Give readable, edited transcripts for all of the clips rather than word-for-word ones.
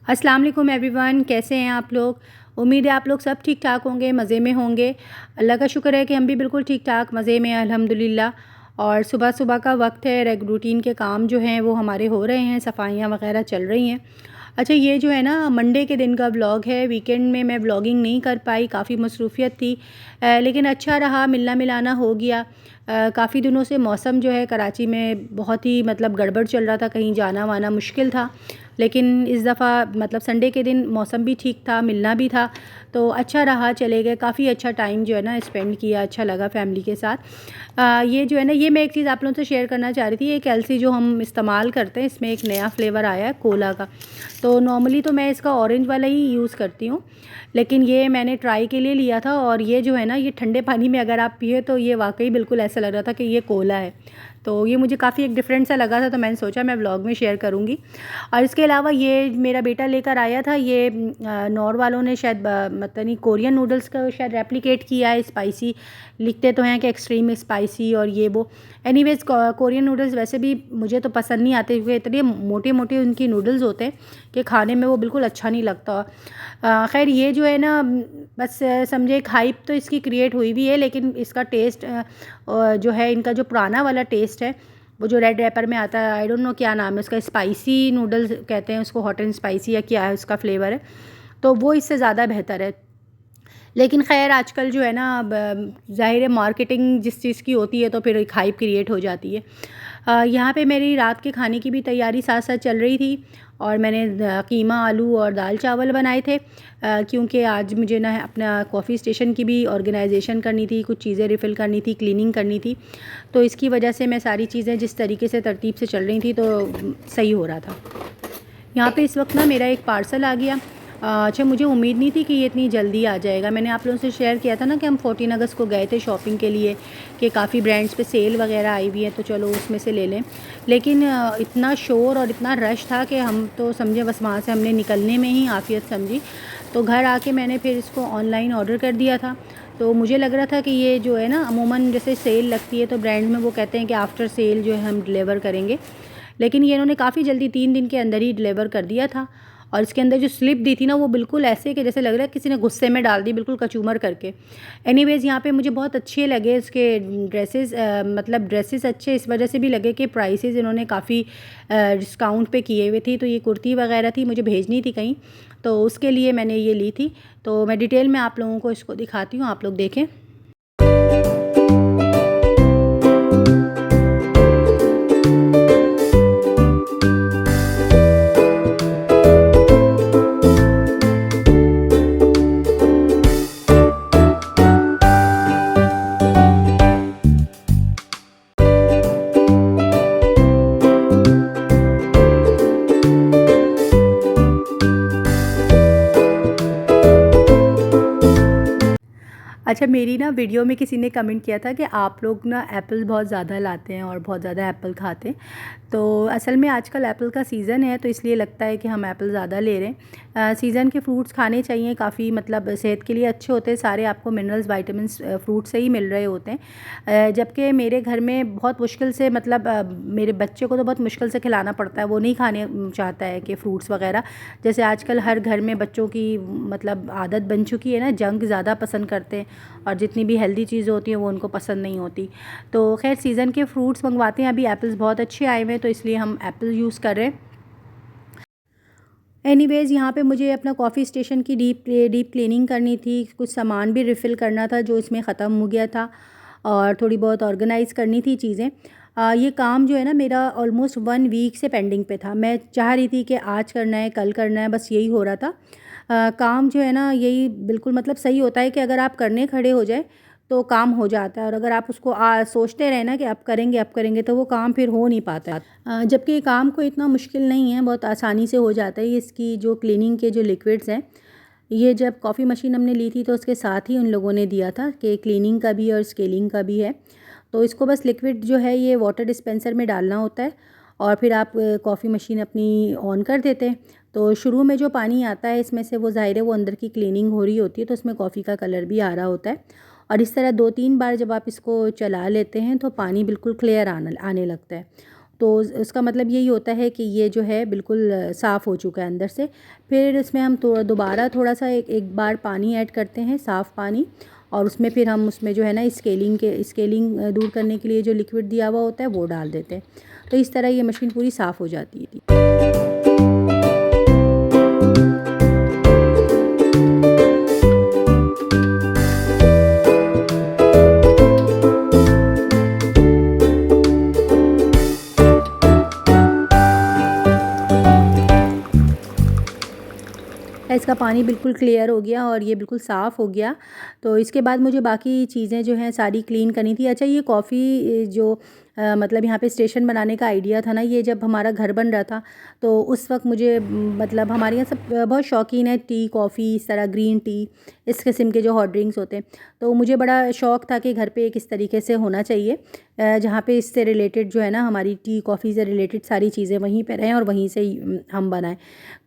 अस्सलाम वालेकुम एवरीवन, कैसे हैं आप लोग। उम्मीद है आप लोग सब ठीक ठाक होंगे, मज़े में होंगे। अल्लाह का शुक्र है कि हम भी बिल्कुल ठीक ठाक मज़े में हैं अल्हम्दुलिल्लाह। और सुबह सुबह का वक्त है, रूटीन के काम जो हैं वो हमारे हो रहे हैं, सफाइयाँ वगैरह चल रही हैं। अच्छा, ये जो है ना मंडे के दिन का व्लॉग है। वीकेंड में मैं व्लॉगिंग नहीं कर पाई, काफ़ी मसरूफ़ियत थी, लेकिन अच्छा रहा, मिलना मिलाना हो गया। काफ़ी दिनों से मौसम जो है कराची में बहुत ही मतलब गड़बड़ चल रहा था, कहीं जाना वाना मुश्किल था। लेकिन इस दफ़ा मतलब संडे के दिन मौसम भी ठीक था, मिलना भी था, तो अच्छा रहा, चले गए। काफ़ी अच्छा टाइम जो है ना स्पेंड किया, अच्छा लगा फैमिली के साथ। ये जो है ना, ये मैं एक चीज़ आप लोगों से शेयर करना चाह रही थी। एक एलसी जो हम इस्तेमाल करते हैं, इसमें एक नया फ्लेवर आया है कोला का। तो नॉर्मली तो मैं इसका ऑरेंज वाला ही यूज़ करती हूँ, लेकिन ये मैंने ट्राई के लिए लिया था। और ये जो है ना, ये ठंडे पानी में अगर आप पिए तो ये वाकई बिल्कुल ऐसा लग रहा था कि ये कोला है। तो ये मुझे काफ़ी एक डिफरेंट सा लगा था, तो मैंने सोचा मैं व्लॉग में शेयर करूँगी। और इसके अलावा ये मेरा बेटा लेकर आया था, ये नॉर वालों ने शायद मतलब नहीं, कोरियन नूडल्स का शायद रेप्लिकेट किया है। स्पाइसी लिखते तो हैं कि एक्सट्रीम स्पाइसी और ये वो। एनीवेज़ कोरियन नूडल्स वैसे भी मुझे तो पसंद नहीं आते, क्योंकि इतने मोटे मोटे उनकी नूडल्स होते हैं कि खाने में वो बिल्कुल अच्छा नहीं लगता। खैर ये जो है ना, बस समझे एक हाइप तो इसकी क्रिएट हुई भी है, लेकिन इसका टेस्ट जो है, इनका जो पुराना वाला टेस्ट है, वो जो रेड रैपर में आता है, आई डोंट नो क्या नाम है उसका, स्पाइसी नूडल्स कहते हैं उसको, हॉट एंड स्पाइसी या क्या है उसका फ्लेवर है, तो वो इससे ज़्यादा बेहतर है। लेकिन खैर आजकल जो है ना, अब ज़ाहिर है मार्केटिंग जिस चीज़ की होती है तो फिर एक हाइप क्रिएट हो जाती है। यहाँ पे मेरी रात के खाने की भी तैयारी साथ साथ चल रही थी, और मैंने कीमा आलू और दाल चावल बनाए थे, क्योंकि आज मुझे ना अपना कॉफ़ी स्टेशन की भी ऑर्गेनाइजेशन करनी थी, कुछ चीज़ें रिफ़िल करनी थी, क्लीनिंग करनी थी। तो इसकी वजह से मैं सारी चीज़ें जिस तरीके से तरतीब से चल रही थी तो सही हो रहा था। यहाँ पे इस वक्त ना मेरा एक पार्सल आ गया। अच्छा, मुझे उम्मीद नहीं थी कि ये इतनी जल्दी आ जाएगा। मैंने आप लोगों से शेयर किया था ना कि हम 14 अगस्त को गए थे शॉपिंग के लिए, कि काफ़ी ब्रांड्स पे सेल वगैरह आई हुई है, तो चलो उसमें से ले लें। लेकिन इतना शोर और इतना रश था कि हम तो समझे बस वहाँ से हमने निकलने में ही आफियत समझी। तो घर आके मैंने फिर इसको ऑनलाइन ऑर्डर कर दिया था। तो मुझे लग रहा था कि ये जो है ना, अमूमन जैसे सेल लगती है तो ब्रांड में वो कहते हैं कि आफ्टर सेल जो है हम डिलीवर करेंगे, लेकिन ये इन्होंने काफ़ी जल्दी 3 दिन के अंदर ही डिलीवर कर दिया था। और इसके अंदर जो स्लिप दी थी ना, वो बिल्कुल ऐसे कि जैसे लग रहा है किसी ने गुस्से में डाल दी, बिल्कुल कचूमर करके। एनीवेज़ यहाँ पे मुझे बहुत अच्छे लगे इसके ड्रेसेस, मतलब ड्रेसेस अच्छे इस वजह से भी लगे कि प्राइसेस इन्होंने काफ़ी डिस्काउंट पे किए हुए थी। तो ये कुर्ती वगैरह थी, मुझे भेजनी थी कहीं, तो उसके लिए मैंने ये ली थी। तो मैं डिटेल में आप लोगों को इसको दिखाती हूँ, आप लोग देखें। अच्छा, मेरी ना वीडियो में किसी ने कमेंट किया था कि आप लोग ना एप्पल बहुत ज़्यादा लाते हैं और बहुत ज़्यादा एप्पल खाते हैं। तो असल में आजकल एप्पल का सीज़न है, तो इसलिए लगता है कि हम एप्पल ज़्यादा ले रहे हैं। सीज़न के फ्रूट्स खाने चाहिए, काफ़ी मतलब सेहत के लिए अच्छे होते हैं, सारे आपको मिनरल्स वाइटामिन्स फ्रूट से ही मिल रहे होते हैं। जबकि मेरे घर में बहुत मुश्किल से मतलब मेरे बच्चे को तो बहुत मुश्किल से खिलाना पड़ता है, वो नहीं खाने चाहता है कि फ्रूट्स वगैरह। जैसे आजकल हर घर में बच्चों की मतलब आदत बन चुकी है ना, जंक ज़्यादा पसंद करते हैं, और जितनी भी हेल्दी चीज़ें होती हैं वो उनको पसंद नहीं होती। तो खैर सीज़न के फ्रूट्स मंगवाते हैं। अभी एप्पल्स बहुत अच्छे आए हुए हैं, तो इसलिए हम एप्पल यूज़ कर रहे हैं। एनीवेज़ यहाँ पे मुझे अपना कॉफ़ी स्टेशन की डीप क्लीनिंग करनी थी, कुछ सामान भी रिफ़िल करना था जो इसमें ख़त्म हो गया था, और थोड़ी बहुत ऑर्गेनाइज़ करनी थी चीज़ें। ये काम जो है ना मेरा ऑलमोस्ट 1 वीक से पेंडिंग पे था। मैं चाह रही थी कि आज करना है, कल करना है, बस यही हो रहा था। काम जो है ना, यही बिल्कुल मतलब सही होता है कि अगर आप करने खड़े हो जाए तो काम हो जाता है, और अगर आप उसको सोचते रहें ना कि अब करेंगे तो वो काम फिर हो नहीं पाता। जबकि ये काम को इतना मुश्किल नहीं है, बहुत आसानी से हो जाता है। इसकी जो क्लीनिंग के जो लिक्विड्स हैं, ये जब कॉफ़ी मशीन हमने ली थी तो उसके साथ ही उन लोगों ने दिया था कि क्लीनिंग का भी और स्केलिंग का भी है। तो इसको बस लिक्विड जो है ये वाटर डिस्पेंसर में डालना होता है, और फिर आप कॉफ़ी मशीन अपनी ऑन कर देते हैं। तो शुरू में जो पानी आता है इसमें से, वो ज़ाहिर है वो अंदर की क्लीनिंग हो रही होती है, तो उसमें कॉफ़ी का कलर भी आ रहा होता है। और इस तरह 2-3 बार जब आप इसको चला लेते हैं तो पानी बिल्कुल क्लियर आने लगता है। तो उसका मतलब यही होता है कि ये जो है बिल्कुल साफ़ हो चुका है अंदर से। फिर इसमें हम दोबारा थोड़ा सा एक बार पानी ऐड करते हैं, साफ़ पानी, और उसमें फिर हम उसमें जो है ना स्केलिंग दूर करने के लिए जो लिक्विड दिया हुआ होता है वो डाल देते हैं। तो इस तरह ये मशीन पूरी साफ़ हो जाती है। इसका पानी बिल्कुल क्लियर हो गया और ये बिल्कुल साफ़ हो गया। तो इसके बाद मुझे बाकी चीज़ें जो हैं सारी क्लीन करनी थी। अच्छा, ये कॉफ़ी जो मतलब यहाँ पे स्टेशन बनाने का आइडिया था ना, ये जब हमारा घर बन रहा था तो उस वक़्त मुझे मतलब हमारे यहाँ सब बहुत शौकीन है टी, कॉफ़ी, इस तरह ग्रीन टी, इस किस्म के जो हॉट ड्रिंक्स होते हैं। तो मुझे बड़ा शौक़ था कि घर पे एक इस तरीके से होना चाहिए जहाँ पे इससे रिलेटेड जो है ना हमारी टी, कॉफ़ी से रिलेटेड सारी चीज़ें वहीं पे रहें और वहीं से ही हम बनाएँ।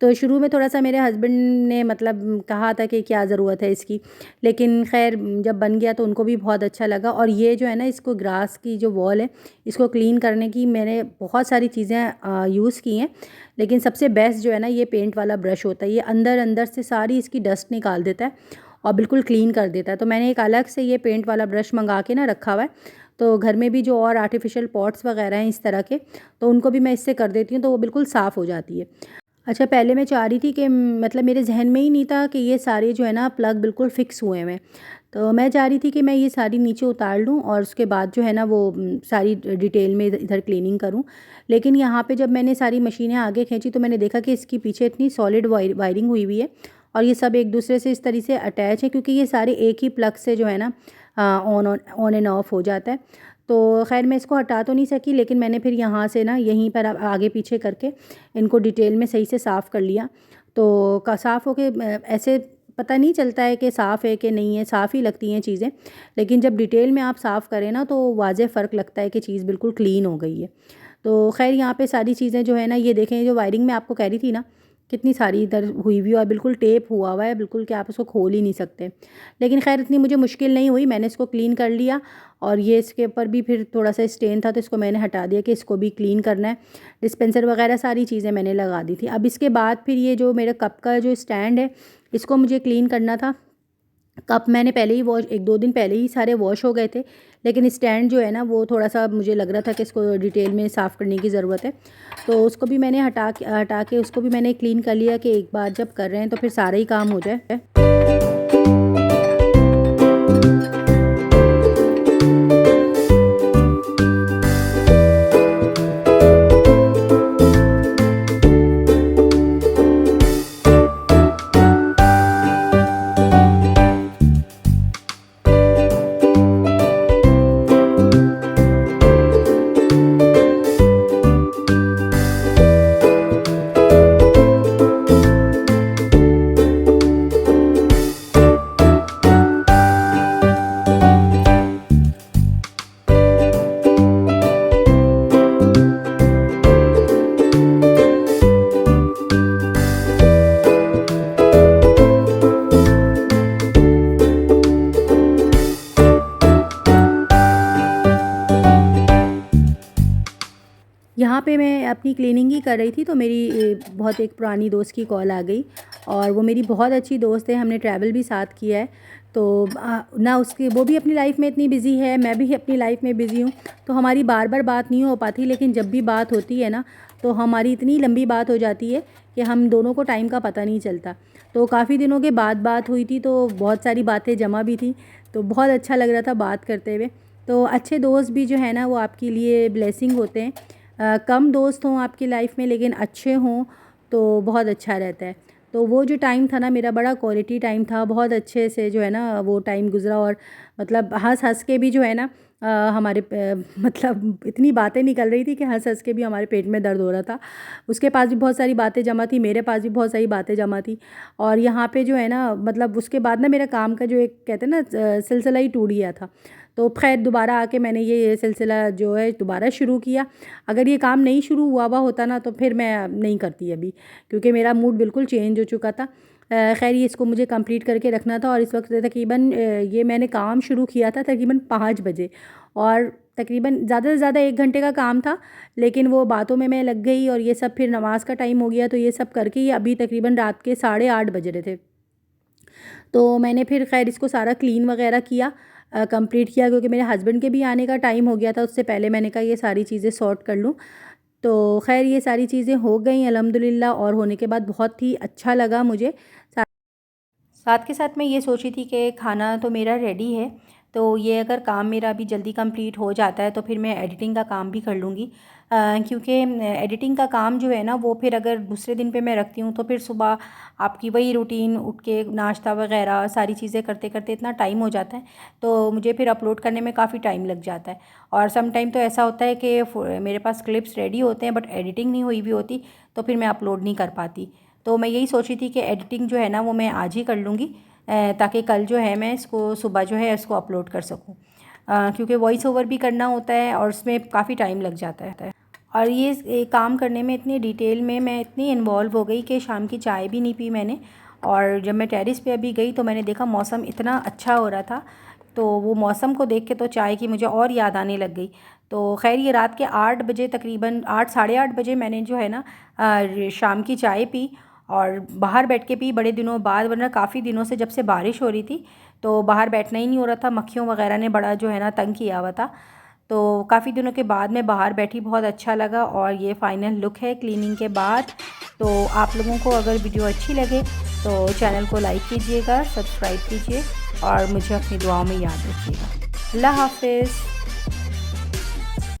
तो शुरू में थोड़ा सा मेरे हस्बैंड ने मतलब कहा था कि क्या ज़रूरत है इसकी, लेकिन ख़ैर जब बन गया तो उनको भी बहुत अच्छा लगा। और ये जो है ना, इसको ग्रास की जो वॉल है इसको क्लीन करने की मैंने बहुत सारी चीज़ें यूज़ की हैं, लेकिन सबसे बेस्ट जो है ना ये पेंट वाला ब्रश होता है। ये अंदर अंदर से सारी इसकी डस्ट निकाल देता है और बिल्कुल क्लीन कर देता है। तो मैंने एक अलग से ये पेंट वाला ब्रश मंगा के ना रखा हुआ है। तो घर में भी जो और आर्टिफिशियल पॉट्स वगैरह हैं इस तरह के, तो उनको भी मैं इससे कर देती हूँ, तो वो बिल्कुल साफ़ हो जाती है। अच्छा, पहले मैं चाह रही थी कि मतलब मेरे जहन में ही नहीं था कि ये सारे जो है ना प्लग बिल्कुल फ़िक्स हुए हुए हैं। तो मैं चाह रही थी कि मैं ये सारी नीचे उतार लूँ और उसके बाद जो है ना वो सारी डिटेल में इधर क्लीनिंग करूँ। लेकिन यहाँ पे जब मैंने सारी मशीनें आगे खींची तो मैंने देखा कि इसकी पीछे इतनी सॉलिड वायरिंग हुई हुई है और ये सब एक दूसरे से इस तरीके से अटैच है, क्योंकि ये सारे एक ही प्लग से जो है ना ऑन एंड ऑफ हो जाता है। तो ख़ैर मैं इसको हटा तो नहीं सकी, लेकिन मैंने फिर यहाँ से ना यहीं पर आगे पीछे करके इनको डिटेल में सही से साफ़ कर लिया। तो का साफ़ होके ऐसे पता नहीं चलता है कि साफ़ है कि नहीं है, साफ़ ही लगती हैं चीज़ें, लेकिन जब डिटेल में आप साफ़ करें ना तो वाज़ेह फ़र्क लगता है कि चीज़ बिल्कुल क्लीन हो गई है। तो ख़ैर यहाँ पे सारी चीज़ें जो है ना, ये देखें जो वायरिंग मैं आपको कह रही थी ना, कितनी सारी इधर हुई हुई और बिल्कुल टेप हुआ हुआ है बिल्कुल, कि आप उसको खोल ही नहीं सकते। लेकिन ख़ैर इतनी मुझे मुश्किल नहीं हुई, मैंने इसको क्लीन कर लिया। और ये इसके ऊपर भी फिर थोड़ा सा स्टेन था तो इसको मैंने हटा दिया कि इसको भी क्लीन करना है। डिस्पेंसर वगैरह सारी चीज़ें मैंने लगा दी थी। अब इसके बाद फिर ये जो मेरा कप का जो स्टैंड है इसको मुझे क्लीन करना था। कप मैंने पहले ही वॉश, 1-2 दिन पहले ही सारे वॉश हो गए थे, लेकिन स्टैंड जो है ना वो थोड़ा-सा मुझे लग रहा था कि इसको डिटेल में साफ़ करने की ज़रूरत है। तो उसको भी मैंने हटा के उसको भी मैंने क्लीन कर लिया कि एक बार जब कर रहे हैं तो फिर सारा ही काम हो जाए। यहाँ पे मैं अपनी क्लीनिंग ही कर रही थी तो मेरी बहुत एक पुरानी दोस्त की कॉल आ गई, और वो मेरी बहुत अच्छी दोस्त है, हमने ट्रैवल भी साथ किया है। तो ना उसकी, वो भी अपनी लाइफ में इतनी बिज़ी है, मैं भी अपनी लाइफ में बिज़ी हूँ, तो हमारी बार बार बात नहीं हो पाती, लेकिन जब भी बात होती है ना तो हमारी इतनी लंबी बात हो जाती है कि हम दोनों को टाइम का पता नहीं चलता। तो काफ़ी दिनों के बाद बात हुई थी तो बहुत सारी बातें जमा भी थी, तो बहुत अच्छा लग रहा था बात करते हुए। तो अच्छे दोस्त भी जो है ना वो आपके लिए ब्लेसिंग होते हैं। कम दोस्त हों आपकी लाइफ में लेकिन अच्छे हों तो बहुत अच्छा रहता है। तो वो जो टाइम था ना मेरा बड़ा क्वालिटी टाइम था, बहुत अच्छे से जो है ना वो टाइम गुज़रा, और मतलब हँस हँस के भी जो है ना हमारे मतलब इतनी बातें निकल रही थी कि हँस हँस के भी हमारे पेट में दर्द हो रहा था। उसके पास भी बहुत सारी बातें जमा थी, मेरे पास भी बहुत सारी बातें जमा थी। और यहाँ पे जो है ना मतलब उसके बाद ना मेरा काम का जो एक कहते हैं ना सिलसिला ही टूट गया था। तो खैर दोबारा आके मैंने ये सिलसिला जो है दोबारा शुरू किया। अगर ये काम नहीं शुरू हुआ होता ना तो फिर मैं नहीं करती अभी, क्योंकि मेरा मूड बिल्कुल चेंज हो चुका था। खैर ये इसको मुझे कंप्लीट करके रखना था, और इस वक्त तकरीबन ये मैंने काम शुरू किया था तकरीबन 5 बजे, और तकरीबन ज़्यादा से ज़्यादा 1 घंटे का काम था, लेकिन वो बातों में मैं लग गई और ये सब फिर नमाज़ का टाइम हो गया, तो ये सब करके ही अभी तकरीबन रात के 8:30 बज रहे थे। तो मैंने फिर ख़ैर इसको सारा क्लीन वगैरह किया, कंप्लीट किया, क्योंकि मेरे हस्बैंड के भी आने का टाइम हो गया था। उससे पहले मैंने कहा ये सारी चीज़ें सॉर्ट कर लूँ। तो ख़ैर ये सारी चीज़ें हो गई अल्हम्दुलिल्लाह, और होने के बाद बहुत ही अच्छा लगा मुझे। साथ के साथ मैं ये सोची थी कि खाना तो मेरा रेडी है, तो ये अगर काम मेरा अभी जल्दी कंप्लीट हो जाता है तो फिर मैं एडिटिंग का काम भी कर लूँगी, क्योंकि एडिटिंग का काम जो है ना वो फिर अगर दूसरे दिन पे मैं रखती हूँ तो फिर सुबह आपकी वही रूटीन, उठ के नाश्ता वगैरह सारी चीज़ें करते करते इतना टाइम हो जाता है, तो मुझे फिर अपलोड करने में काफ़ी टाइम लग जाता है। और सम टाइम तो ऐसा होता है कि मेरे पास क्लिप्स रेडी होते हैं बट एडिटिंग नहीं हुई भी होती, तो फिर मैं अपलोड नहीं कर पाती। तो मैं यही सोची थी कि एडिटिंग जो है ना वो मैं आज ही कर लूँगी, ताकि कल जो है मैं इसको सुबह जो है इसको अपलोड कर सकूँ, क्योंकि वॉइस ओवर भी करना होता है और उसमें काफ़ी टाइम लग जाता है। और ये काम करने में इतनी डिटेल में मैं इतनी इन्वॉल्व हो गई कि शाम की चाय भी नहीं पी मैंने। और जब मैं टेरेस पे अभी गई तो मैंने देखा मौसम इतना अच्छा हो रहा था, तो वो मौसम को देख के तो चाय की मुझे और याद आने लग गई। तो खैर ये रात के 8 बजे, तकरीबन 8 साढ़े 8 बजे मैंने जो है ना शाम की चाय पी, और बाहर बैठ के पी बड़े दिनों बाद, वरना काफ़ी दिनों से जब से बारिश हो रही थी तो बाहर बैठना ही नहीं हो रहा था, मक्खियों वगैरह ने बड़ा जो है ना तंग किया हुआ था। तो काफ़ी दिनों के बाद मैं बाहर बैठी, बहुत अच्छा लगा। और ये फ़ाइनल लुक है क्लीनिंग के बाद। तो आप लोगों को अगर वीडियो अच्छी लगे तो चैनल को लाइक कीजिएगा, सब्सक्राइब कीजिए और मुझे अपनी दुआओं में याद रखिएगा। अल्लाह हाफ़िज़।